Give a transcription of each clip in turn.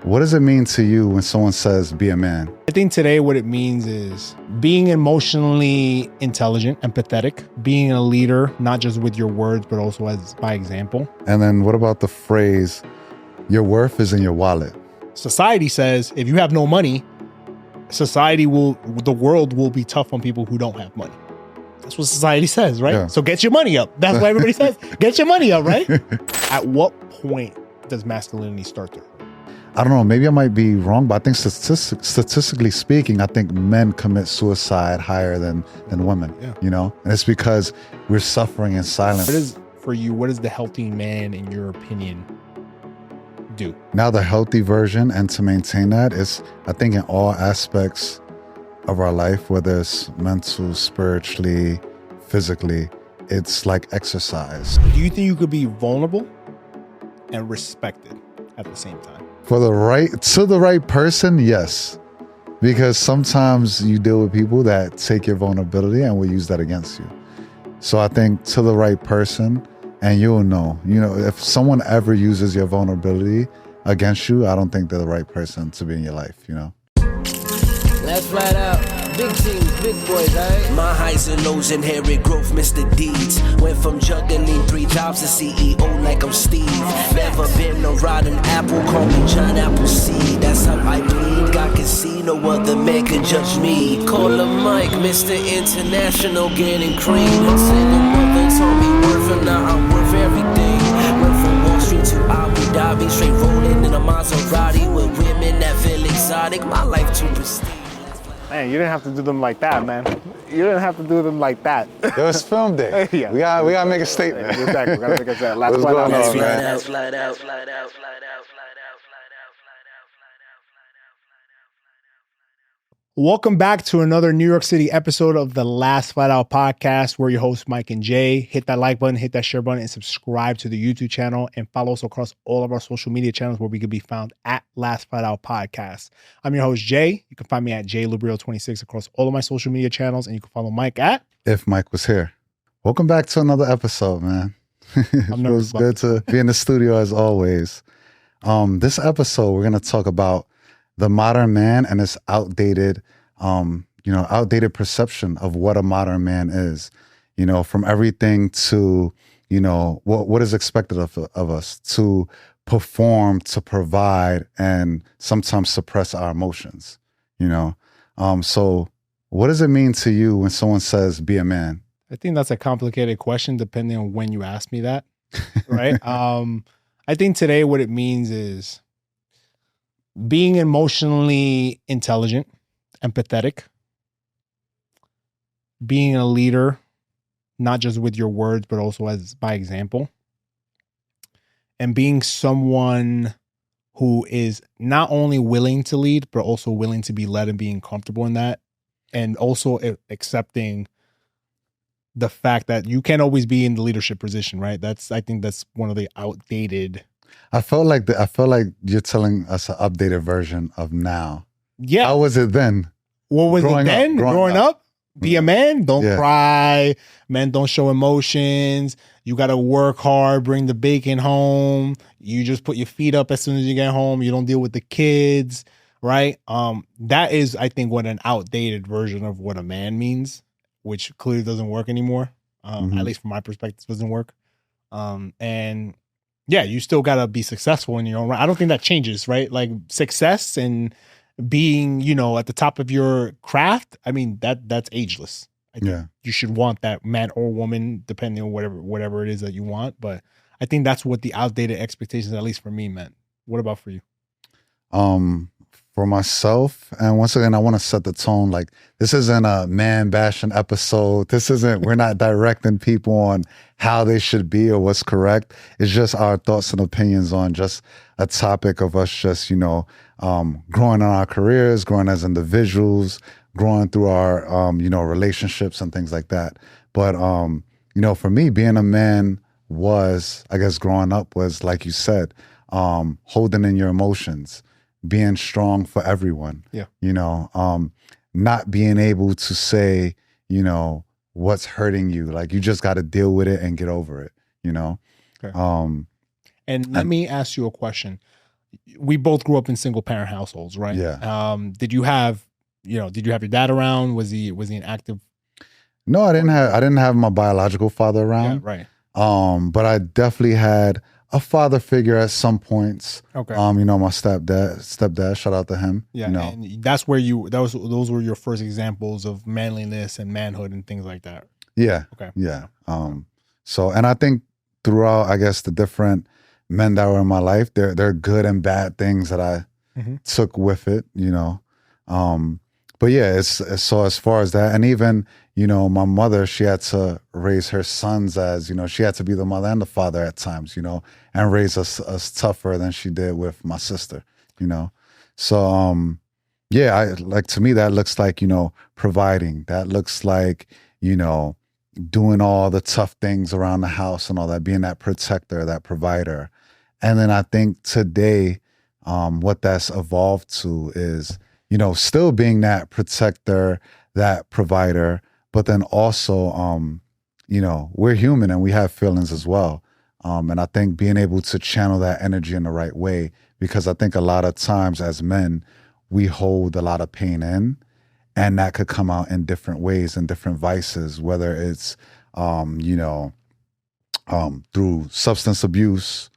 What does it mean to you when someone says be a man? I think today what it means is being emotionally intelligent, empathetic, being a leader, not just with your words, but also as by example. And then what about the phrase, your worth is in your wallet? Society says if you have no money, the world will be tough on people who don't have money. That's what society says, right? Yeah. So get your money up. That's why everybody says, get your money up, right? At what point does masculinity start to hurt? I don't know, maybe I might be wrong, but I think statistically speaking, I think men commit suicide higher than women, you know? And it's because we're suffering in silence. What does the healthy man, in your opinion, do? Now the healthy version, and to maintain that, is, I think, in all aspects of our life, whether it's mental, spiritually, physically, it's like exercise. Do you think you could be vulnerable and respected at the same time? To the right person, yes. Because sometimes you deal with people that take your vulnerability and will use that against you. So I think to the right person, and you'll know, if someone ever uses your vulnerability against you, I don't think they're the right person to be in your life, Let's flat out. Big teams, big boys, eh? My highs and lows inherit growth, Mr. Deeds. Went from juggling 3 jobs to CEO like I'm Steve. Never been a rotten apple, call me John Appleseed. That's how I bleed. I can see no other man can judge me. Call him Mike, Mr. International, getting cream. Single mother told me worth, and now I'm worth everything. Went from Wall Street to Abu Dhabi, straight rolling in a Maserati with women that feel exotic. My life too pristine. Man, you didn't have to do them like that, man. You didn't have to do them like that. It was film day. Yeah. We gotta make a statement. Exactly. We gotta make a statement. What's going on, man? Flat out. Welcome back to another New York City episode of the Last Flat Out Podcast. We're your hosts, Mike and Jay. Hit that like button, hit that share button, and subscribe to the YouTube channel. And follow us across all of our social media channels where we can be found at Last Flat Out Podcast. I'm your host, Jay. You can find me at JLubrio26 across all of my social media channels. And you can follow Mike at If Mike Was Here. Welcome back to another episode, man. It feels good to be in the studio as always. This episode, we're going to talk about the modern man and its outdated perception of what a modern man is, from everything to, what is expected of us to perform, to provide, and sometimes suppress our emotions, So what does it mean to you when someone says be a man? I think that's a complicated question depending on when you ask me that, right? I think today what it means is being emotionally intelligent, empathetic, being a leader, not just with your words, but also as by example, and being someone who is not only willing to lead, but also willing to be led and being comfortable in that, and also accepting the fact that you can't always be in the leadership position, right? I think that's one of the outdated. I felt like you're telling us an updated version of now. Yeah. How was it then? What was it then? Growing up? Be a man. Don't cry. Men don't show emotions. You got to work hard, bring the bacon home. You just put your feet up as soon as you get home. You don't deal with the kids, right? That is, I think, what an outdated version of what a man means, which clearly doesn't work anymore. At least from my perspective, doesn't work. And yeah, you still got to be successful in your own right. I don't think that changes, right? Like success and being, at the top of your craft. I mean, that's ageless. I think you should want that, man or woman, depending on whatever it is that you want. But I think that's what the outdated expectations, at least for me, meant. What about for you? For myself, and once again, I want to set the tone. Like, this isn't a man bashing episode. We're not directing people on how they should be or what's correct. It's just our thoughts and opinions on just a topic of us just, growing in our careers, growing as individuals, growing through our, relationships and things like that. But, for me, being a man was, I guess, growing up was, like you said, holding in your emotions, being strong for everyone, not being able to say, what's hurting you. Like, you just got to deal with it and get over it, Okay. And let me ask you a question. we both grew up in single parent households, right? Yeah. Did you have your dad around? Was he an active? No, I didn't have my biological father around. Yeah, right. But I definitely had a father figure at some points. Okay. My stepdad, shout out to him. Yeah. And that's where those were your first examples of manliness and manhood and things like that. Yeah. Okay. Yeah. So, and I think throughout, I guess, the different men that were in my life, they're good and bad things that I took with it, but yeah, it's so as far as that, and even, my mother, she had to raise her sons as, she had to be the mother and the father at times, and raise us tougher than she did with my sister, So, yeah, to me, that looks like, providing. That looks like, doing all the tough things around the house and all that, being that protector, that provider. And then I think today, what that's evolved to is, still being that protector, that provider, but then also, we're human and we have feelings as well. And I think being able to channel that energy in the right way, because I think a lot of times as men, we hold a lot of pain in, and that could come out in different ways and different vices, whether it's, through substance abuse,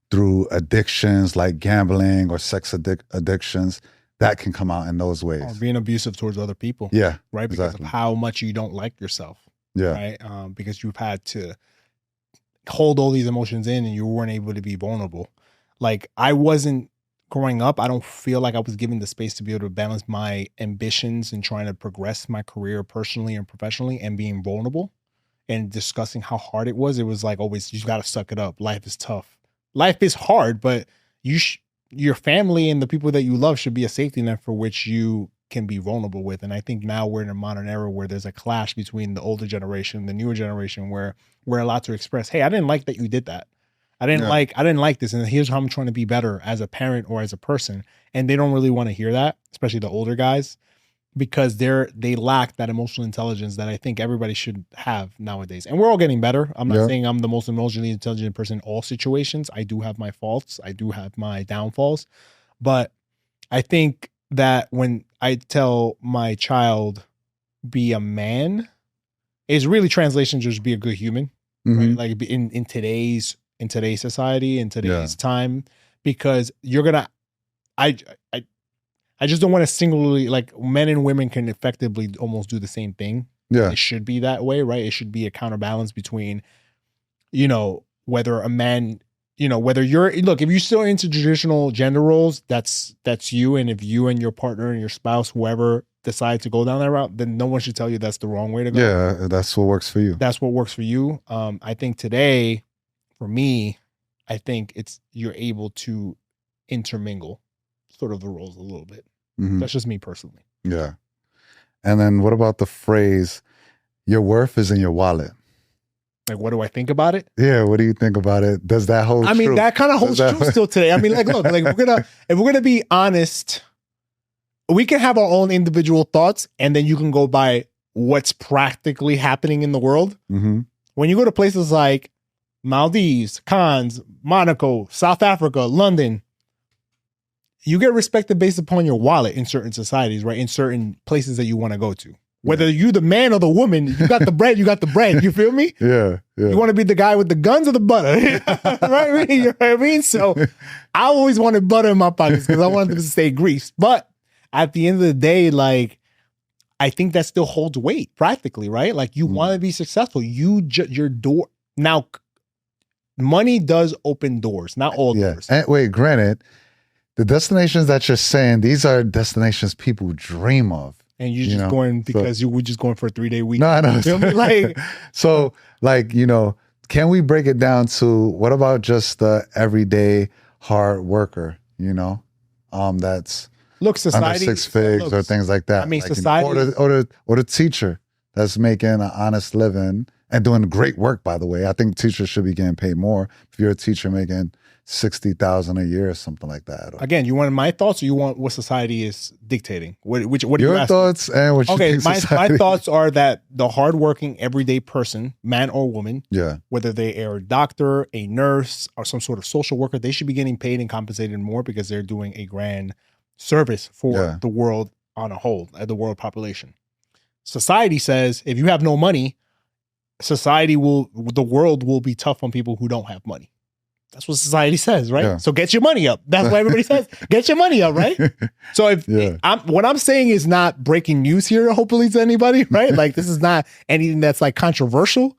through addictions like gambling or sex addictions, that can come out in those ways. Or being abusive towards other people. Yeah. Right? Because of how much you don't like yourself. Yeah. Right? Because you've had to hold all these emotions in and you weren't able to be vulnerable. Like, I wasn't growing up, I don't feel like I was given the space to be able to balance my ambitions and trying to progress my career personally and professionally and being vulnerable and discussing how hard it was. It was like always, you got to suck it up. Life is tough. Life is hard, but your family and the people that you love should be a safety net for which you can be vulnerable with. And I think now we're in a modern era where there's a clash between the older generation, the newer generation, where we're allowed to express, hey, I didn't like that you did that. I didn't like this. And here's how I'm trying to be better as a parent or as a person. And they don't really want to hear that, especially the older guys, because they lack that emotional intelligence that I think everybody should have nowadays. And we're all getting better. I'm not saying I'm the most emotionally intelligent person in all situations. I do have my faults. I do have my downfalls. But I think that when I tell my child, be a man, it's really translation just be a good human. Right? Like in today's society, in today's time, because you're gonna, I just don't want to singularly, like, men and women can effectively almost do the same thing. Yeah. It should be that way, right? It should be a counterbalance between, whether a man, whether if you're still into traditional gender roles, that's you. And if you and your partner and your spouse, whoever decide to go down that route, then no one should tell you that's the wrong way to go. Yeah, that's what works for you. That's what works for you. I think today, for me, I think you're able to intermingle sort of the roles a little bit. That's just me personally. Yeah. And then what about the phrase, your worth is in your wallet? Like, what do I think about it? Yeah, what do you think about it? Does that hold true? I mean, that kind of holds true still today. I mean, like, look, like if we're gonna be honest, we can have our own individual thoughts, and then you can go by what's practically happening in the world. When you go to places like Maldives, Cannes, Monaco, South Africa, London, you get respected based upon your wallet in certain societies, right? In certain places that you want to go to. Whether you're the man or the woman, you got the bread, you got the bread. You feel me? Yeah. You want to be the guy with the guns or the butter? Right? You know what I mean? So I always wanted butter in my pockets because I wanted to stay greased. But at the end of the day, like, I think that still holds weight practically, right? Like, you want to be successful. Your door. Now, money does open doors, not all doors. And wait, granted, the destinations that you're saying, these are destinations people dream of. And you're just going because you were just going for a 3-day week. No, I know. Feel me? Like, so, like, can we break it down to what about just the everyday hard worker, that's society, under 6 figs or things like that. I mean, like, society. Or the teacher that's making an honest living and doing great work, by the way. I think teachers should be getting paid more. If you're a teacher making $60,000 a year or something like that. Again, you want my thoughts, or you want what society is dictating? What are your thoughts and what you think my thoughts are that the hardworking everyday person, man or woman, whether they are a doctor, a nurse, or some sort of social worker, they should be getting paid and compensated more because they're doing a grand service for the world on a whole, the world population. Society says if you have no money, the world will be tough on people who don't have money. That's what society says, right? Yeah. So get your money up. That's what everybody says. Get your money up, right? So what I'm saying is not breaking news here, hopefully, to anybody, right? Like, this is not anything that's like controversial.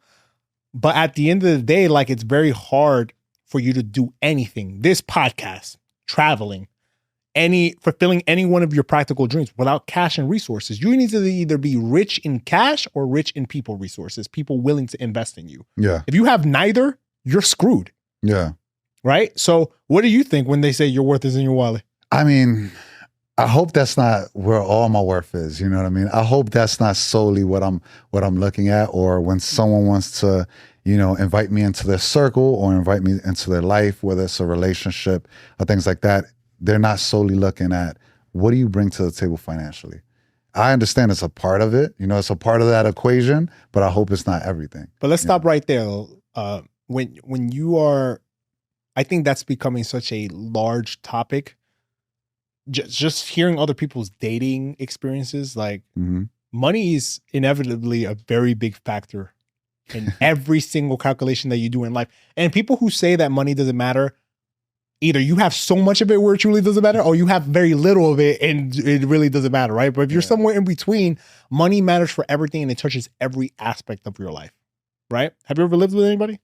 But at the end of the day, like, it's very hard for you to do anything. This podcast, traveling, fulfilling any one of your practical dreams without cash and resources. You need to either be rich in cash or rich in people resources, people willing to invest in you. Yeah. If you have neither, you're screwed. Yeah. Right? So what do you think when they say your worth is in your wallet? I mean, I hope that's not where all my worth is. You know what I mean? I hope that's not solely what I'm looking at, or when someone wants to, invite me into their circle or invite me into their life, whether it's a relationship or things like that, they're not solely looking at what do you bring to the table financially. I understand it's a part of it. It's a part of that equation, but I hope it's not everything. But let's stop right there. When you are, I think that's becoming such a large topic. Just hearing other people's dating experiences, like money is inevitably a very big factor in every single calculation that you do in life. And people who say that money doesn't matter, either you have so much of it where it truly doesn't matter, or you have very little of it and it really doesn't matter, right? But if you're somewhere in between, money matters for everything and it touches every aspect of your life, right? Have you ever lived with anybody?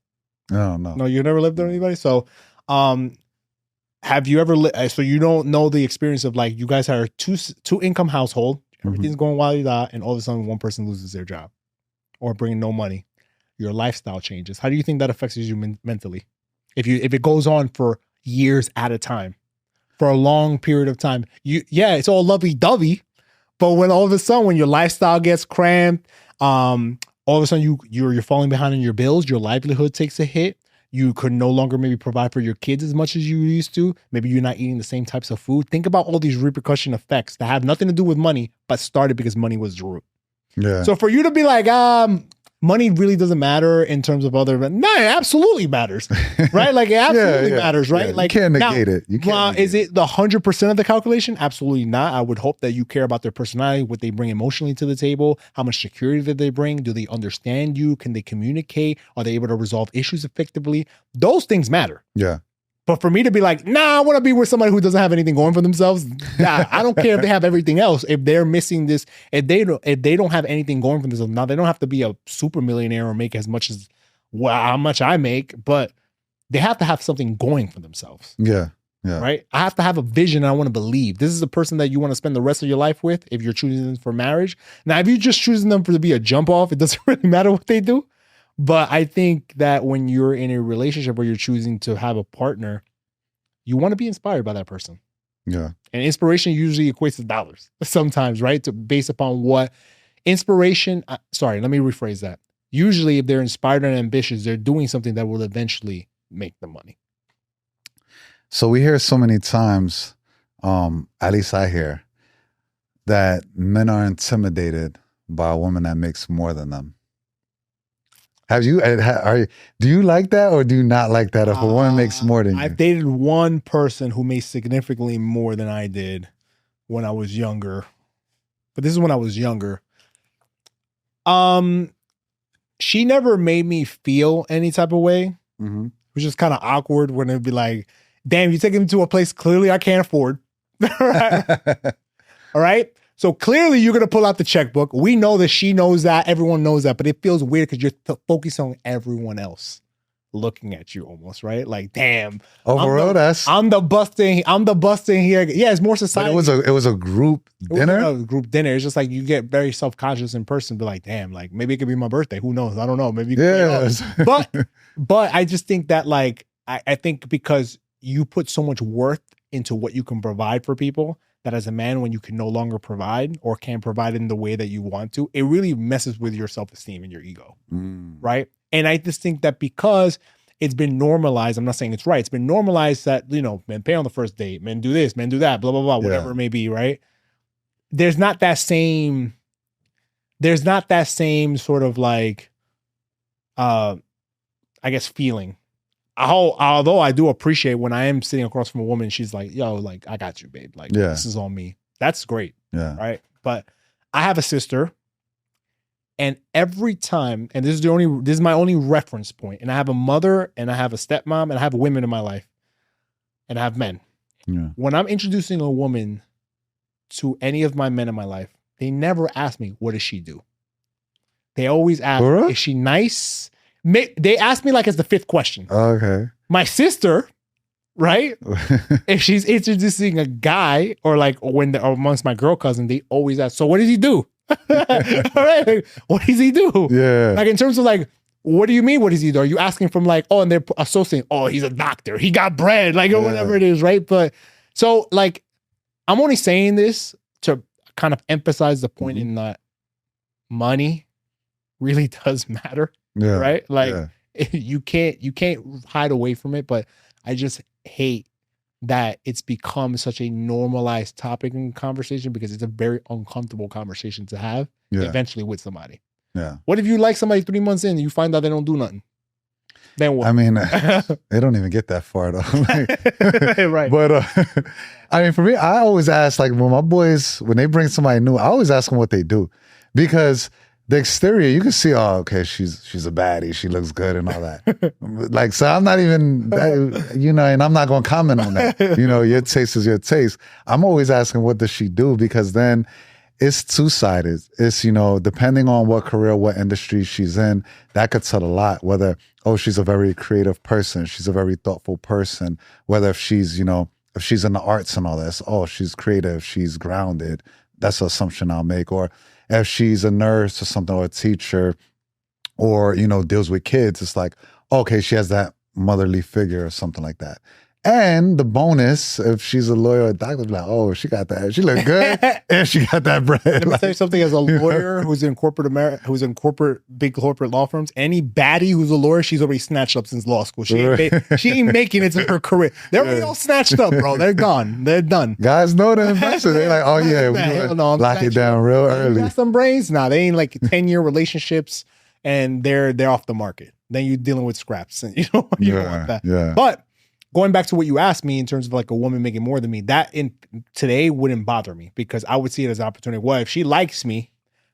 No. No, you never lived with anybody? So, have you ever so you don't know the experience of, like, you guys are two income household, everything's going wild, and all of a sudden one person loses their job or bringing no money. Your lifestyle changes. How do you think that affects you mentally? If it goes on for years at a time, for a long period of time, it's all lovey-dovey, but when all of a sudden, when your lifestyle gets cramped, all of a sudden you're falling behind on your bills, your livelihood takes a hit. You could no longer maybe provide for your kids as much as you used to. Maybe you're not eating the same types of food. Think about all these repercussion effects that have nothing to do with money, but started because money was the root. Yeah. So for you to be like, money really doesn't matter in terms of other, no, it absolutely matters, right? Like, it absolutely matters, right? Yeah, like, you can't negate it. Is it the 100% of the calculation? Absolutely not. I would hope that you care about their personality, what they bring emotionally to the table, how much security that they bring. Do they understand you? Can they communicate? Are they able to resolve issues effectively? Those things matter. Yeah. But for me to be like, I want to be with somebody who doesn't have anything going for themselves. I don't care if they have everything else. If they're missing this, if they don't have anything going for themselves, now they don't have to be a super millionaire or make as much as how much I make, but they have to have something going for themselves. Yeah. Yeah. Right. I have to have a vision. And I want to believe this is the person that you want to spend the rest of your life with. If you're choosing them for marriage, now if you're just choosing them to be a jump off, it doesn't really matter what they do. But I think that when you're in a relationship where you're choosing to have a partner, you want to be inspired by that person. Yeah. And inspiration usually equates to dollars sometimes, right? Based upon what inspiration, let me rephrase that. Usually if they're inspired and ambitious, they're doing something that will eventually make them money. So we hear so many times, at least I hear, that men are intimidated by a woman that makes more than them. Do you like that, or do you not like that if a woman makes more than you? I've dated one person who made significantly more than I did when I was younger. But this is when I was younger. She never made me feel any type of way. Mm-hmm. It was just kind of awkward when it'd be like, damn, you taking me to a place clearly I can't afford. All right. So clearly you're going to pull out the checkbook. We know that she knows that. Everyone knows that. But it feels weird because you're focused on everyone else looking at you almost, right? Like, damn. Overall, I'm the busting here. Yeah, it's more society. But it was a group dinner? It was a group dinner. It's just like you get very self-conscious in person. Be like, damn, like maybe it could be my birthday. Who knows? I don't know. Maybe. But I just think that, like, I think because you put so much worth into what you can provide for people, that as a man, when you can no longer provide or can't provide in the way that you want to, it really messes with your self-esteem and your ego, right? And I just think that because it's been normalized. I'm not saying it's right. It's been normalized that, men pay on the first date, men do this, men do that, blah, blah, blah, whatever it may be, right? There's not that same sort of like, I guess, feeling. Although I do appreciate when I am sitting across from a woman, she's like, yo, like, I got you, babe. Like, this is on me. That's great. Yeah. Right. But I have a sister, and every time, and this is my only reference point, and I have a mother, and I have a stepmom, and I have women in my life, and I have men. Yeah. When I'm introducing a woman to any of my men in my life, they never ask me, what does she do? They always ask, is she nice? They ask me like as the fifth question. Okay. My sister, right? If she's introducing a guy, or like when or amongst my girl cousin, they always ask, so what does he do? All right, like, what does he do? Yeah. Like in terms of like, what do you mean? What does he do? Are you asking from like, and they're associating, he's a doctor, he got bread, like or whatever it is, right? But so like, I'm only saying this to kind of emphasize the point in that money really does matter, right? Like you can't hide away from it. But I just hate that it's become such a normalized topic in conversation, because it's a very uncomfortable conversation to have eventually with somebody. Yeah. What if you like somebody 3 months in and you find out they don't do nothing? Then what? I mean, they don't even get that far though. Right. But I mean, for me, I always ask, like when my boys, when they bring somebody new, I always ask them what they do, because the exterior, you can see, okay, she's a baddie, she looks good and all that. Like, so I'm not even, and I'm not going to comment on that. Your taste is your taste. I'm always asking, what does she do? Because then it's two-sided. It's, depending on what career, what industry she's in, that could tell a lot. Whether, she's a very creative person, she's a very thoughtful person. Whether if she's, if she's in the arts and all this, she's creative, she's grounded. That's an assumption I'll make. Or if she's a nurse or something, or a teacher, or, deals with kids, it's like, okay, she has that motherly figure or something like that. And the bonus, if she's a lawyer or a doctor, like, she got that. She look good, and she got that bread. Let me tell you something. As a lawyer who's in corporate America, who's in big corporate law firms, any baddie who's a lawyer, she's already snatched up since law school. She ain't making it to her career. They're already all snatched up, bro. They're gone. They're done. Guys know the investors. They're like, we're lock it down real early. You got some brains? Nah, they ain't like 10-year relationships, and they're off the market. Then you're dealing with scraps, and you don't want that. Yeah. But going back to what you asked me in terms of like a woman making more than me, that in today wouldn't bother me, because I would see it as an opportunity. Well, if she likes me,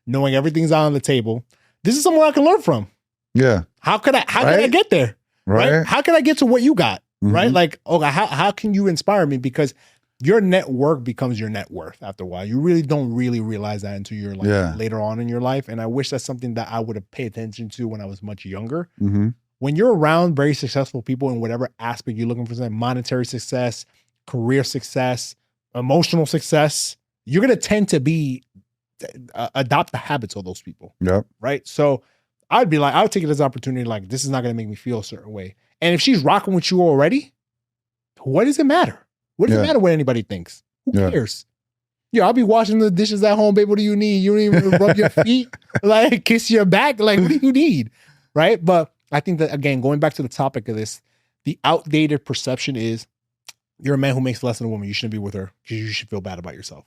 knowing everything's on the table, this is someone I can learn from. Yeah. How could I get there? Right? How can I get to what you got? Mm-hmm. Right? Like, okay, how can you inspire me? Because your network becomes your net worth after a while. You really don't really realize that until you're like later on in your life. And I wish that's something that I would have paid attention to when I was much younger. Mm-hmm. When you're around very successful people in whatever aspect you're looking for, something, monetary success, career success, emotional success, you're going to tend to adopt the habits of those people. Yep. Right. So I would take it as an opportunity. Like, this is not going to make me feel a certain way. And if she's rocking with you already, what does it matter? What does it matter what anybody thinks? Who cares? I'll be washing the dishes at home, babe. What do you need? You don't even rub your feet, like kiss your back. Like, what do you need? Right. But I think that, again, going back to the topic of this, the outdated perception is you're a man who makes less than a woman. You shouldn't be with her because you should feel bad about yourself.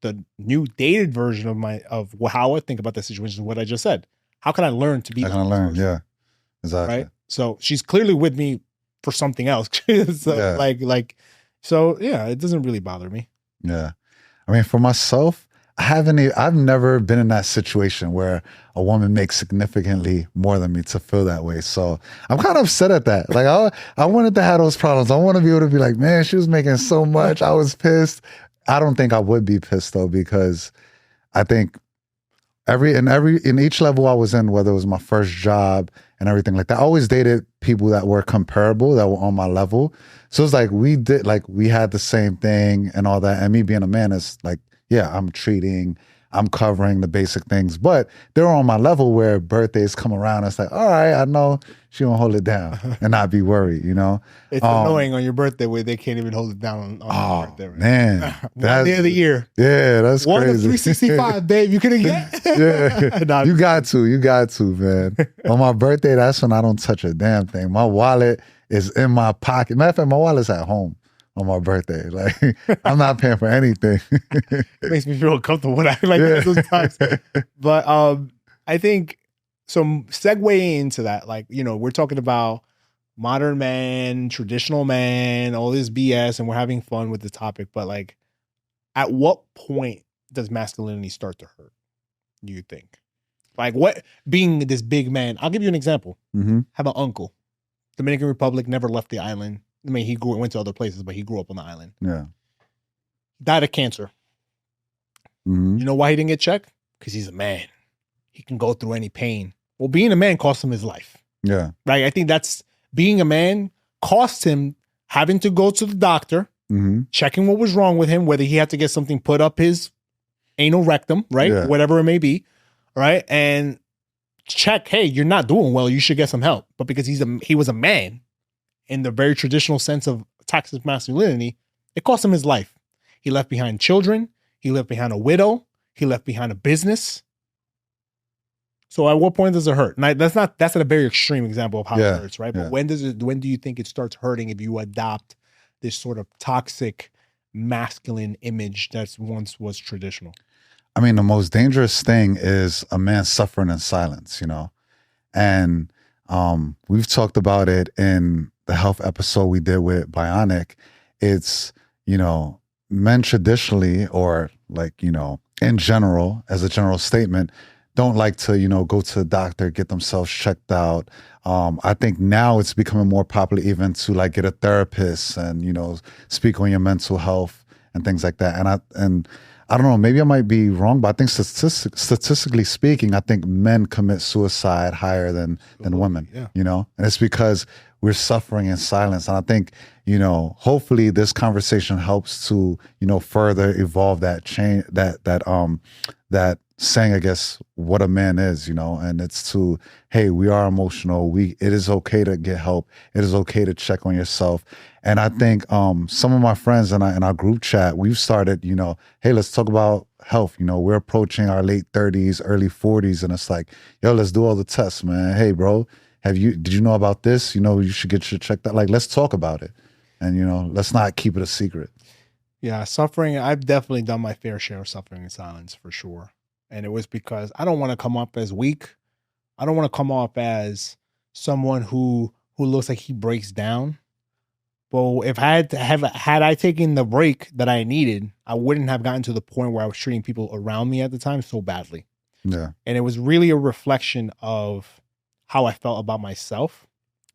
The new dated version of how I think about that situation is what I just said. How can I learn to be? How can I learn? Yeah, exactly. Right. So she's clearly with me for something else. So it doesn't really bother me. Yeah. I mean, for myself, I've never been in that situation where a woman makes significantly more than me to feel that way. So I'm kind of upset at that. Like, I wanted to have those problems. I want to be able to be like, man, she was making so much. I was pissed. I don't think I would be pissed though, because I think in each level I was in, whether it was my first job and everything like that, I always dated people that were comparable, that were on my level. So it's like we had the same thing and all that. And me being a man is like, I'm I'm covering the basic things. But they're on my level where birthdays come around. It's like, all right, I know she won't hold it down and not be worried, you know? It's annoying on your birthday where they can't even hold it down on your birthday. Right? Man. One day of the year. Yeah, that's One crazy. One of 365, babe. You couldn't get? Yeah. Nah, You got to, man. On my birthday, that's when I don't touch a damn thing. My wallet is in my pocket. Matter of fact, my wallet's at home on my birthday. Like, I'm not paying for anything. It makes me feel uncomfortable when I like that sometimes. But I think, so segueing into that, like, you know, we're talking about modern man, traditional man, all this BS, and we're having fun with the topic. But like, at what point does masculinity start to hurt, do you think? Like, what, being this big man, I'll give you an example. Mm-hmm. Have an uncle. Dominican Republic, never left the island. I mean, he went to other places, but he grew up on the island. Yeah. Died of cancer. Mm-hmm. You know why he didn't get checked? Because he's a man. He can go through any pain. Well, being a man cost him his life. Yeah. Right? I think that's, being a man cost him having to go to the doctor, Mm-hmm. checking what was wrong with him, whether he had to get something put up his anal rectum, right? Yeah. Whatever it may be, right? And check, hey, you're not doing well. You should get some help. But because he was a man, in the very traditional sense of toxic masculinity, it cost him his life. He left behind children. He left behind a widow. He left behind a business. So at what point does it hurt? Now, that's a very extreme example of how it hurts, right? But when do you think it starts hurting if you adopt this sort of toxic masculine image that once was traditional? I mean, the most dangerous thing is a man suffering in silence, you know? And we've talked about it in the health episode we did with Bionic. It's, you know, men traditionally, or like, you know, in general, as a general statement, don't like to, you know, go to the doctor, get themselves checked out. I think now it's becoming more popular even to like get a therapist and, you know, speak on your mental health and things like that. And I don't know, maybe I might be wrong, but I think statistically speaking, I think men commit suicide higher than women, you know? And it's because we're suffering in silence. And I think, you know, hopefully this conversation helps to, you know, further evolve that change, that saying, I guess, what a man is, you know, and it's to, hey, we are emotional. It is okay to get help. It is okay to check on yourself. And I think some of my friends in our group chat, we've started, you know, hey, let's talk about health. You know, we're approaching our late 30s, early 40s, and it's like, yo, let's do all the tests, man. Hey, bro, did you know about this? You know, you should get your checked out. Like, let's talk about it. And, you know, let's not keep it a secret. Yeah, suffering. I've definitely done my fair share of suffering in silence, for sure. And it was because I don't want to come up as weak. I don't want to come up as someone who looks like he breaks down. Well, if had I taken the break that I needed, I wouldn't have gotten to the point where I was treating people around me at the time so badly. Yeah. And it was really a reflection of how I felt about myself,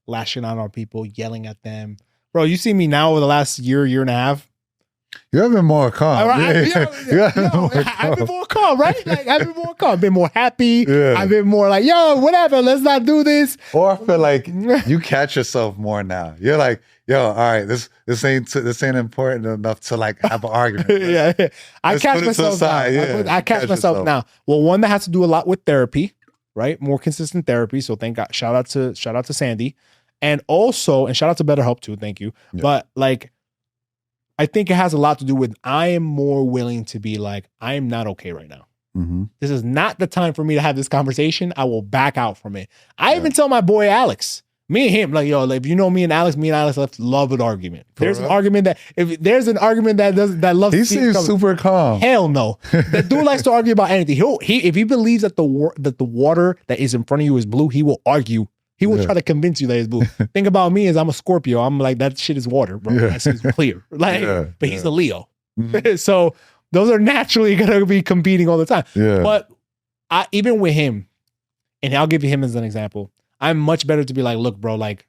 lashing out on people, yelling at them. Bro, you see me now over the last year and a half. You're been more calm. I've been more calm, right? Like, I've been more calm. I've been more happy. Yeah. I've been more like, yo, whatever, let's not do this. Or I feel like you catch yourself more now. You're like, yo, all right, this ain't important enough to like have an argument. Yeah. I catch myself now. Yeah. I catch myself now. Well, one that has to do a lot with therapy, right? More consistent therapy. So thank God. Shout out to Sandy. And also, shout out to BetterHelp too. Thank you. Yeah. But like, I think it has a lot to do with, I am more willing to be like, I am not okay right now. Mm-hmm. This is not the time for me to have this conversation. I will back out from it. I even tell my boy Alex, me and him, like, yo, like, if you know me and Alex love an argument. There's an argument that, if there's an argument that loves, he seems super calm. Hell no. That dude likes to argue about anything. If he believes that the water that is in front of you is blue, he will argue. He will try to convince you that it's blue. Thing about me is I'm a Scorpio. I'm like, that shit is water, bro. That shit's clear. Like, but he's a Leo. Mm-hmm. So those are naturally going to be competing all the time. Yeah. But even with him, and I'll give you him as an example, I'm much better to be like, look, bro, like,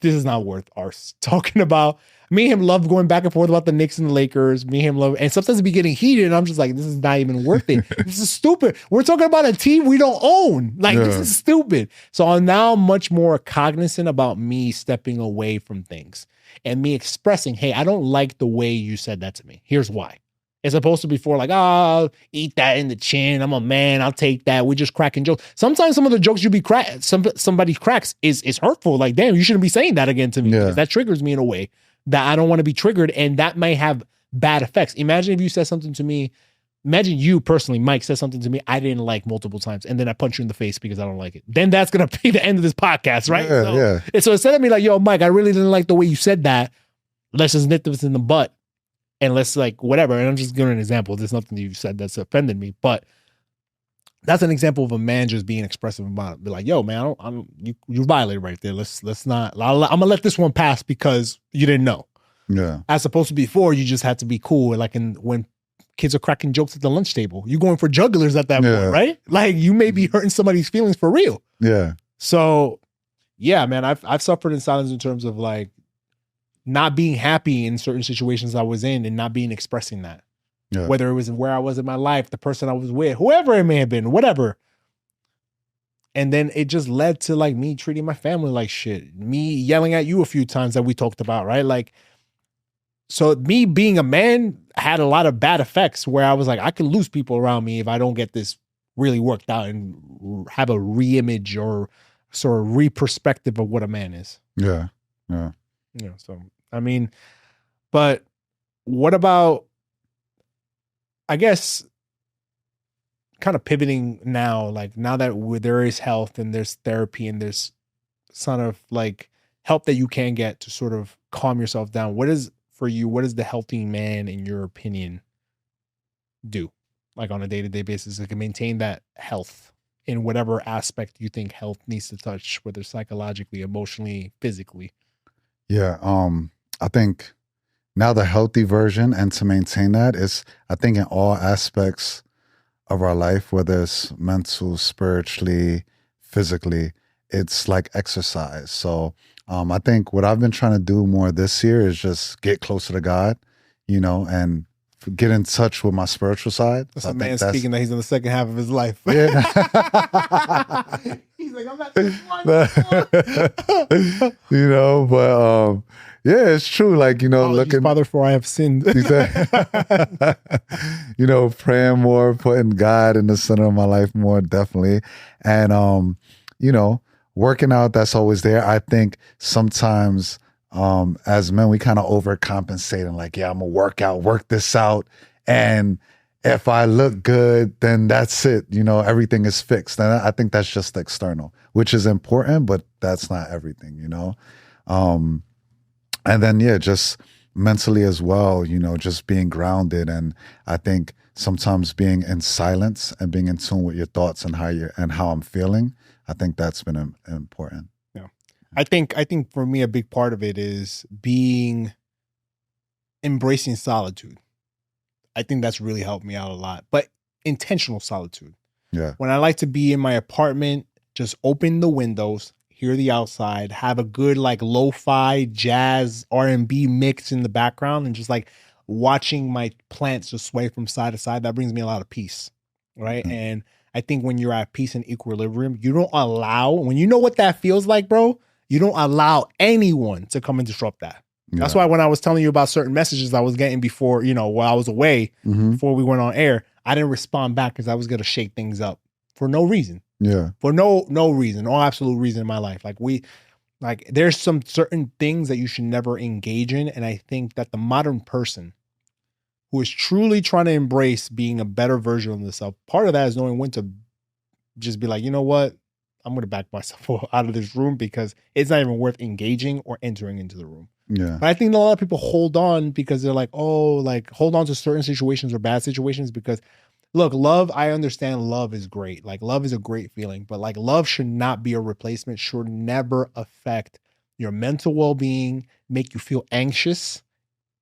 this is not worth us talking about. Me and him love going back and forth about the Knicks and the Lakers. Me and him love, and sometimes it be getting heated, and I'm just like, this is not even worth it. This is stupid. We're talking about a team we don't own. Like, this is stupid. So I'm now much more cognizant about me stepping away from things and me expressing, hey, I don't like the way you said that to me. Here's why. As opposed to before, like, oh, eat that in the chin. I'm a man. I'll take that. We're just cracking jokes. Sometimes some of the jokes you be somebody cracks is hurtful. Like, damn, you shouldn't be saying that again to me. Because that triggers me in a way that I don't want to be triggered. And that may have bad effects. Imagine if you said something to me. Imagine you personally, Mike, said something to me I didn't like multiple times. And then I punch you in the face because I don't like it. Then that's going to be the end of this podcast, right? So instead of me like, yo, Mike, I really didn't like the way you said that. Let's just nip this in the butt. And let's like whatever. And I'm just giving an example. There's nothing you said that's offended me, but that's an example of a man just being expressive about it. Be like, yo, man, you violated right there. Let's not. I'm gonna let this one pass because you didn't know. Yeah. As opposed to before, you just had to be cool. Like when kids are cracking jokes at the lunch table, you're going for jugglers at that point, right? Like you may be hurting somebody's feelings for real. Yeah. So, yeah, man, I've suffered in silence in terms of like not being happy in certain situations I was in and not being expressing that. Yeah. Whether it was where I was in my life, the person I was with, whoever it may have been, whatever. And then it just led to like me treating my family like shit. Me yelling at you a few times that we talked about, right? Like, so me being a man had a lot of bad effects where I was like, I could lose people around me if I don't get this really worked out and have a re-image or sort of re-perspective of what a man is. Yeah. Yeah. Yeah, so I mean, but what about, I guess, kind of pivoting now, like now that there is health and there's therapy and there's sort of like help that you can get to sort of calm yourself down. What is the healthy man, in your opinion, do like on a day-to-day basis to maintain that health in whatever aspect you think health needs to touch, whether psychologically, emotionally, physically? Yeah. I think now the healthy version, and to maintain that is, I think in all aspects of our life, whether it's mental, spiritually, physically, it's like exercise. So I think what I've been trying to do more this year is just get closer to God, and get in touch with my spiritual side. That's a man speaking that he's in the second half of his life. Yeah. He's like, I'm not the one. But yeah, it's true. Like, looking, Father, for I have sinned. Praying more, putting God in the center of my life more, definitely. And, working out, that's always there. I think sometimes as men, we kind of overcompensate and like, yeah, I'm gonna work this out. And if I look good, then that's it. Everything is fixed. And I think that's just external, which is important, but that's not everything, And then, yeah, just mentally as well, just being grounded. And I think sometimes being in silence and being in tune with your thoughts and how I'm feeling, I think that's been important. Yeah. I think for me, a big part of it is embracing solitude. I think that's really helped me out a lot, but intentional solitude. Yeah. When I like to be in my apartment, just open the windows, hear the outside, have a good like lo-fi jazz R&B mix in the background, and just like watching my plants just sway from side to side. That brings me a lot of peace, right? Mm-hmm. And I think when you're at peace and equilibrium, you don't allow, when you know what that feels like, bro, you don't allow anyone to come and disrupt that. Yeah. That's why when I was telling you about certain messages I was getting before, while I was away, before we went on air, I didn't respond back because I was going to shake things up for no reason. Yeah. For no reason, no absolute reason in my life. Like there's some certain things that you should never engage in. And I think that the modern person who is truly trying to embrace being a better version of themselves, part of that is knowing when to just be like, you know what? I'm going to back myself out of this room because it's not even worth engaging or entering into the room. Yeah. But I think a lot of people hold on because they're like, hold on to certain situations or bad situations because look, love, I understand love is great. Like love is a great feeling, but like love should not be a replacement, should never affect your mental well-being, make you feel anxious.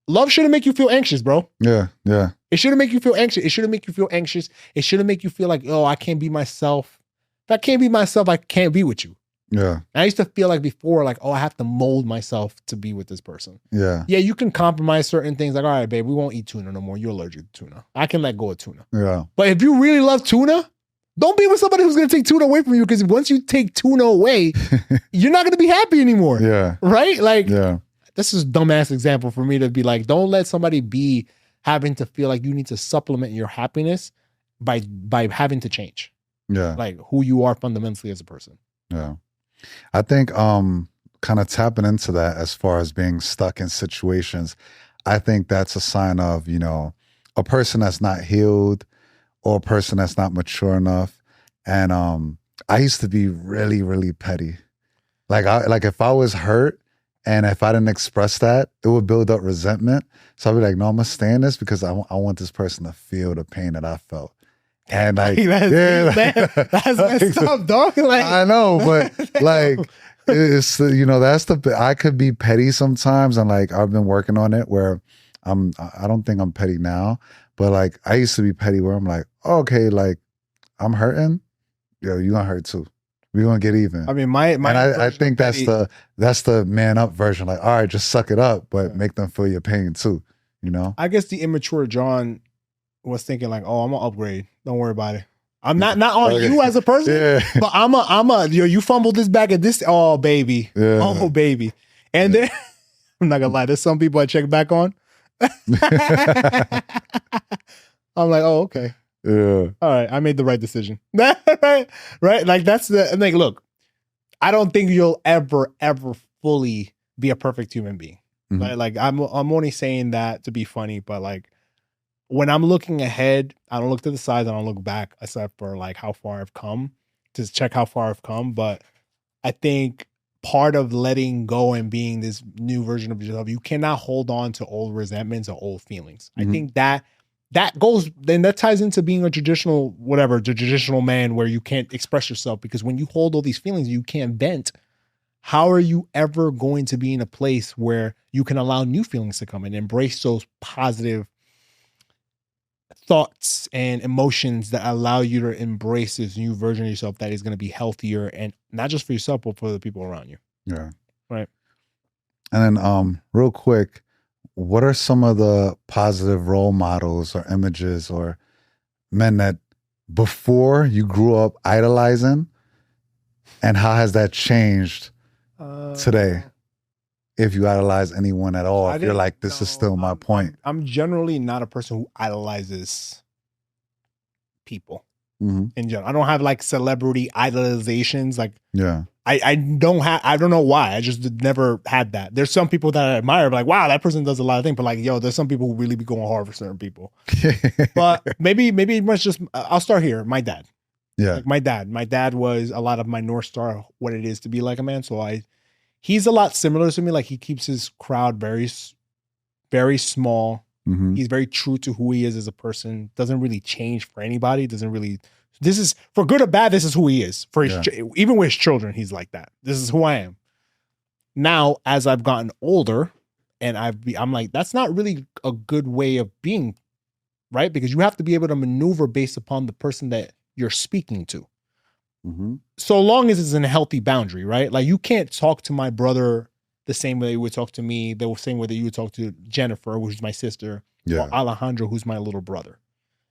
Love shouldn't make you feel anxious, bro. Yeah, yeah. It shouldn't make you feel anxious. It shouldn't make you feel anxious. It shouldn't make you feel like, oh, I can't be myself. If I can't be myself, I can't be with you. Yeah. And I used to feel like before, like, oh, I have to mold myself to be with this person. Yeah. Yeah, you can compromise certain things. Like, all right, babe, we won't eat tuna no more. You're allergic to tuna. I can let go of tuna. Yeah. But if you really love tuna, don't be with somebody who's going to take tuna away from you because once you take tuna away, you're not going to be happy anymore. Yeah. Right? Like, yeah. This is a dumbass example for me to be like, don't let somebody having to feel like you need to supplement your happiness by having to change. Yeah. Like who you are fundamentally as a person. Yeah. I think kind of tapping into that as far as being stuck in situations, I think that's a sign of, you know, a person that's not healed or a person that's not mature enough. And I used to be really, really petty. Like if I was hurt and if I didn't express that, it would build up resentment. So I'd be like, no, I'm gonna stay in this because I want this person to feel the pain that I felt. And like, that's messed up, dog. Like, I know, but like, it's, you know, I could be petty sometimes, and like I've been working on it where I don't think I'm petty now, but like I used to be petty where I'm like, okay, like I'm hurting, yo, you gonna hurt too. We're gonna get even. I mean, I think that's the man up version. Like, all right, just suck it up, but make them feel your pain too. You know? I guess the immature John was thinking like, oh, I'm gonna upgrade. Don't worry about it. I'm not on you as a person, but you fumbled this back at this. Oh, baby. Yeah. Oh, baby. And then, I'm not gonna lie, there's some people I check back on. I'm like, oh, okay. Yeah. All right. I made the right decision. Right. Like like, look, I don't think you'll ever fully be a perfect human being. Mm-hmm. Like I'm only saying that to be funny, but like, when I'm looking ahead, I don't look to the sides, I don't look back, except for like how far I've come, to check how far I've come. But I think part of letting go and being this new version of yourself, you cannot hold on to old resentments or old feelings. Mm-hmm. I think that goes, then that ties into being a traditional man where you can't express yourself, because when you hold all these feelings, you can't vent. How are you ever going to be in a place where you can allow new feelings to come and embrace those positive thoughts and emotions that allow you to embrace this new version of yourself that is going to be healthier, and not just for yourself, but for the people around you? Yeah. Right. And then real quick, what are some of the positive role models or images or men that before you grew up idolizing, and how has that changed today? If you idolize anyone at all, if you're like, this is still my point. I'm generally not a person who idolizes people in general. I don't have like celebrity idolizations. Like, yeah, I don't know why. I just never had that. There's some people that I admire, like, wow, that person does a lot of things. But like, yo, there's some people who really be going hard for certain people. But maybe much just, I'll start here. My dad. Yeah. Like my dad was a lot of my North Star, what it is to be like a man. So he's a lot similar to me. Like he keeps his crowd very, very small. Mm-hmm. He's very true to who he is as a person. Doesn't really change for anybody. This is for good or bad. This is who he is for his, even with his children. He's like that. This is who I am. Now, as I've gotten older and I'm like, that's not really a good way of being, right? Because you have to be able to maneuver based upon the person that you're speaking to. Mm-hmm. So long as it's in a healthy boundary, right? Like you can't talk to my brother the same way you would talk to me, the same way that you would talk to Jennifer, who's my sister, or Alejandro, who's my little brother.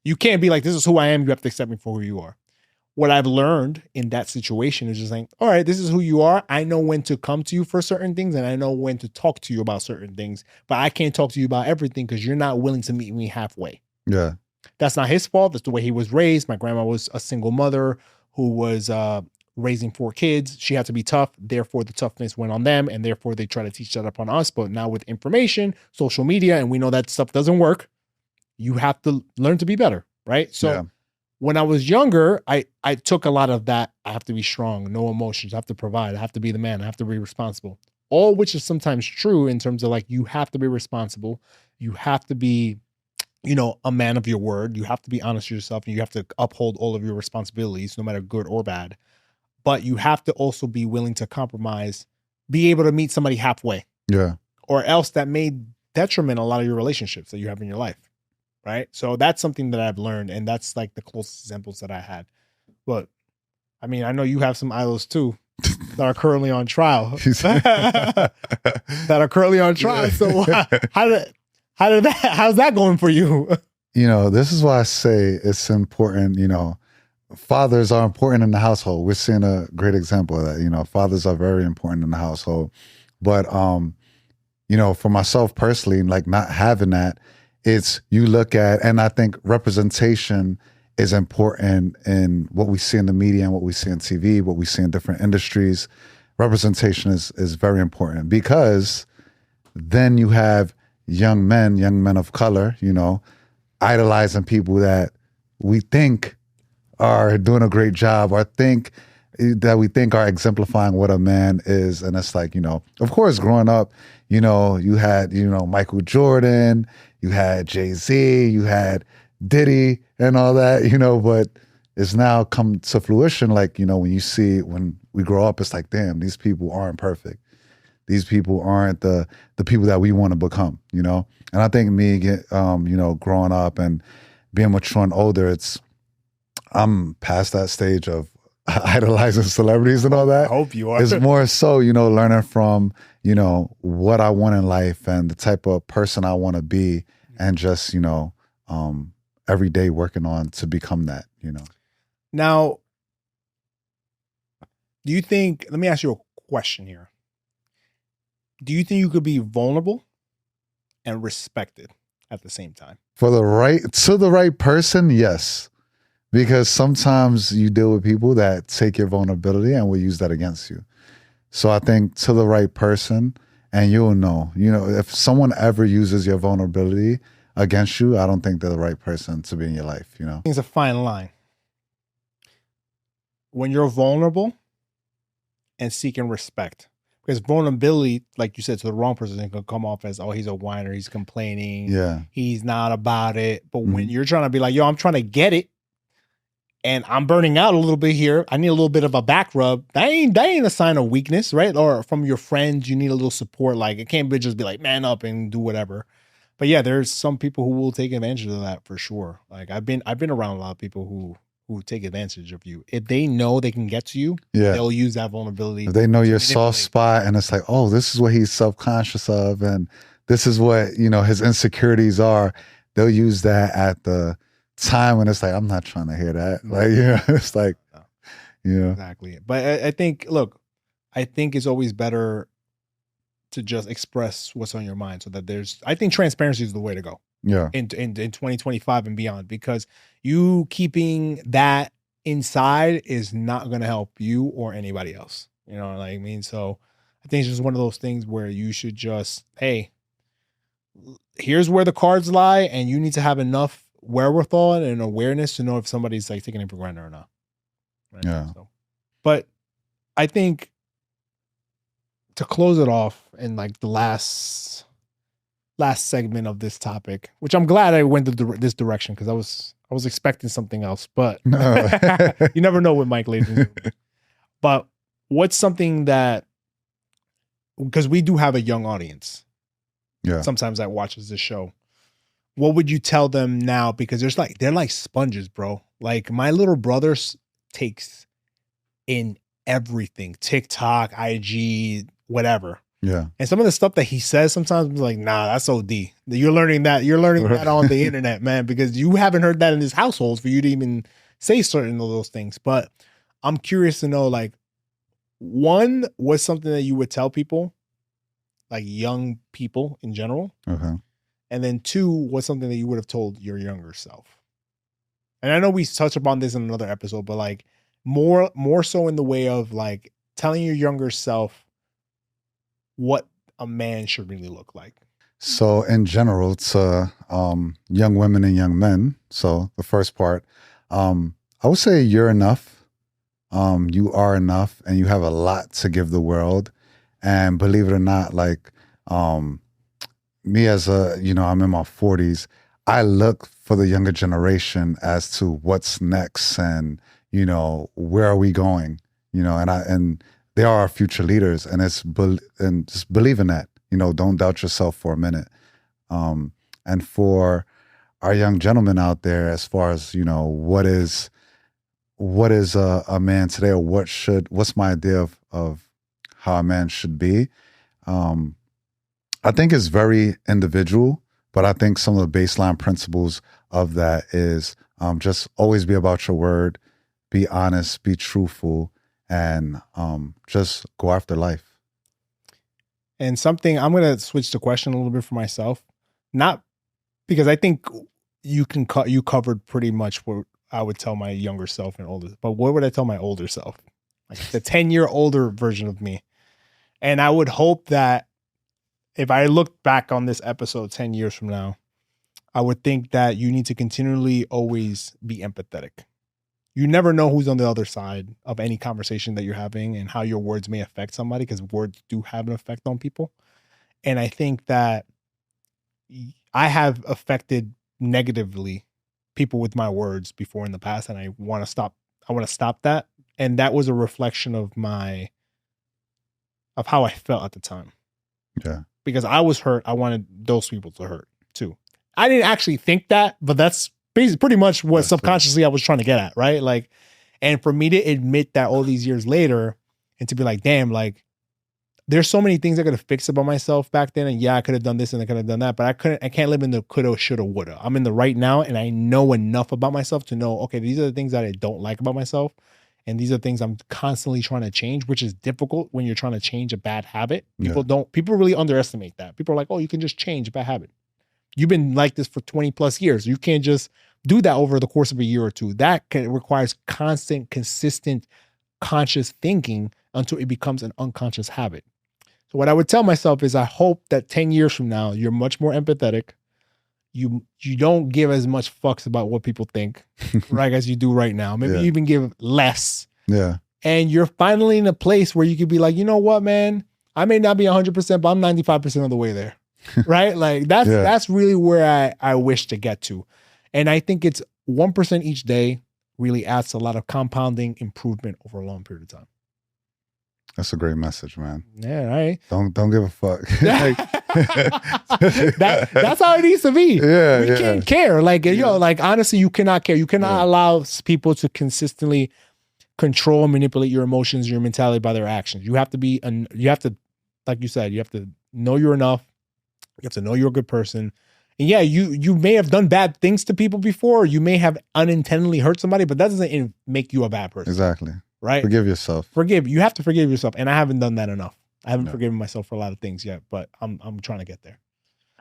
You can't be like, this is who I am. You have to accept me for who you are. What I've learned in that situation is just like, all right, this is who you are. I know when to come to you for certain things, and I know when to talk to you about certain things, but I can't talk to you about everything because you're not willing to meet me halfway. Yeah. That's not his fault. That's the way he was raised. My grandma was a single mother who was raising 4 kids. She had to be tough. Therefore, the toughness went on them, and therefore they try to teach that upon us. But now with information, social media, and we know that stuff doesn't work, you have to learn to be better, right? So when I was younger, I took a lot of that. I have to be strong, no emotions. I have to provide. I have to be the man. I have to be responsible. All which is sometimes true in terms of like, you have to be responsible. You have to be, a man of your word. You have to be honest with yourself, and you have to uphold all of your responsibilities, no matter good or bad. But you have to also be willing to compromise, be able to meet somebody halfway. Yeah. Or else that may detriment a lot of your relationships that you have in your life. Right. So that's something that I've learned. And that's like the closest examples that I had. But I mean, I know you have some idols too that are currently on trial. So how's that going for you? This is why I say it's important, fathers are important in the household. We're seeing a great example of that. Fathers are very important in the household. But, for myself personally, like not having that, it's you look at, and I think representation is important in what we see in the media and what we see on TV, what we see in different industries. Representation is very important because then you have young men of color, you know, idolizing people that we think are doing a great job or we think are exemplifying what a man is. And it's like, you know, of course, growing up, you know, you had, you know, Michael Jordan, you had Jay-Z, you had Diddy and all that, you know, but it's now come to fruition. Like, you know, when we grow up, it's like, damn, these people aren't perfect. These people aren't the people that we want to become, you know? And I think you know, growing up and being mature and older, I'm past that stage of idolizing celebrities and all that. I hope you are. It's more so, you know, learning from, you know, what I want in life and the type of person I want to be and just, you know, every day working on to become that, you know. Now, do you think, let me ask you a question here. Do you think you could be vulnerable and respected at the same time? To the right person, yes. Because sometimes you deal with people that take your vulnerability and will use that against you. So I think to the right person, and you'll know, you know, if someone ever uses your vulnerability against you, I don't think they're the right person to be in your life, you know? It's a fine line. When you're vulnerable and seeking respect. Because vulnerability, like you said, to the wrong person, it can come off as, oh, he's a whiner, he's complaining, he's not about it. But when you're trying to be like, yo, I'm trying to get it, and I'm burning out a little bit here, I need a little bit of a back rub, that ain't a sign of weakness, right? Or from your friends, you need a little support. Like, it can't just be like, man up and do whatever. But yeah, there's some people who will take advantage of that for sure. Like, I've been around a lot of people who take advantage of you. If they know they can get to you, they'll use that vulnerability. If they know your soft spot and it's like, oh, this is what he's self-conscious of and this is what, you know, his insecurities are, they'll use that at the time when it's like, I'm not trying to hear that. Like, yeah, it's like, yeah. Exactly. But I think it's always better to just express what's on your mind so that I think transparency is the way to go. Yeah. In 2025 and beyond, because you keeping that inside is not going to help you or anybody else. You know what I mean? So I think it's just one of those things where you should just, hey, here's where the cards lie, and you need to have enough wherewithal and awareness to know if somebody's like taking it for granted or not. Right? Yeah. So, but I think to close it off in like the last segment of this topic, which I'm glad I went this direction because I was expecting something else, but you never know with Mike, ladies and gentlemen. But what's something that, because we do have a young audience, sometimes that watches this show, what would you tell them now? Because they're like sponges, bro. Like my little brother takes in everything, TikTok, IG, whatever. Yeah. And some of the stuff that he says sometimes I'm like, nah, that's OD. You're learning that on the internet, man, because you haven't heard that in his household for you to even say certain of those things. But I'm curious to know, like, one, what's something that you would tell people, like young people in general? Okay. And then two, what's something that you would have told your younger self? And I know we touched upon this in another episode, but like more so in the way of like telling your younger self what a man should really look like. So in general, to young women and young men. So the first part, I would say you're enough. You are enough, and you have a lot to give the world. And believe it or not, like me as I'm in my 40s, I look for the younger generation as to what's next and, you know, where are we going, you know, and they are our future leaders, and and just believe in that, you know, don't doubt yourself for a minute. And for our young gentlemen out there, as far as, you know, what is a man today, or what's my idea of how a man should be? I think it's very individual, but I think some of the baseline principles of that is just always be about your word, be honest, be truthful, and just go after life. And something, I'm going to switch the question a little bit for myself. Not because I think you covered pretty much what I would tell my younger self and older. But what would I tell my older self? Like the 10-year older version of me. And I would hope that if I look back on this episode 10 years from now, I would think that you need to continually always be empathetic. You never know who's on the other side of any conversation that you're having and how your words may affect somebody, because words do have an effect on people. And I think that I have affected negatively people with my words before in the past, and I want to stop that. And that was a reflection of how I felt at the time. Yeah. Because I was hurt. I wanted those people to hurt too. I didn't actually think that, but that's pretty much what subconsciously I was trying to get at, right? Like, and for me to admit that all these years later and to be like, damn, like, there's so many things I could have fixed about myself back then. And yeah, I could have done this and I could have done that, but I can't live in the coulda, shoulda, woulda. I'm in the right now, and I know enough about myself to know, okay, these are the things that I don't like about myself. And these are things I'm constantly trying to change, which is difficult when you're trying to change a bad habit. People really underestimate that. People are like, oh, you can just change a bad habit. You've been like this for 20 plus years. You can't just do that over the course of a year or two. That requires constant, consistent, conscious thinking until it becomes an unconscious habit. So what I would tell myself is I hope that 10 years from now, you're much more empathetic. You don't give as much fucks about what people think, right, as you do right now. Maybe you even give less. Yeah. And you're finally in a place where you could be like, you know what, man? I may not be 100%, but I'm 95% of the way there. Right? Like that's really where I wish to get to. And I think it's 1% each day really adds a lot of compounding improvement over a long period of time. That's a great message, man. Yeah, right. Don't give a fuck. That's how it needs to be. Yeah, we can't care. Like, like honestly, you cannot care. You cannot allow people to consistently control and manipulate your emotions, your mentality by their actions. You have to, like you said, you have to know you're enough. You have to know you're a good person. And yeah, you may have done bad things to people before. You may have unintentionally hurt somebody, but that doesn't make you a bad person. Exactly. Right? Forgive yourself. You have to forgive yourself. And I haven't done that enough. I haven't forgiven myself for a lot of things yet, but I'm trying to get there.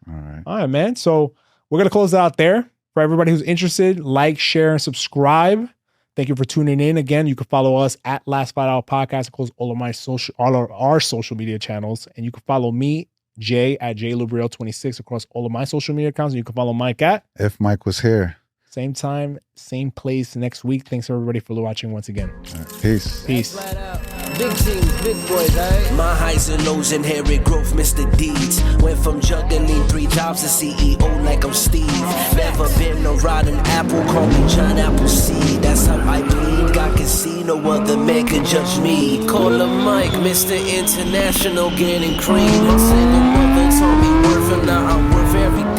All right, man. So we're going to close it out there. For everybody who's interested, like, share, and subscribe. Thank you for tuning in. Again, you can follow us at Last Fight Out Podcast across all of our social media channels. And you can follow me, Jay, at JLubriel26 across all of my social media accounts. And you can follow Mike at If Mike Was Here. Same time, same place next week. Thanks everybody for watching once again. Right, peace. Big teams, big boys, eh? My highs and lows inherit growth, Mr. Deeds. Went from juggling 3 jobs to CEO like I'm Steve. Never been a rotten apple, call me John Appleseed. That's how I bleed. I can see no other man can judge me. Call him Mike, Mr. International, getting cream. Single mother told me worth, and now I'm worth everything.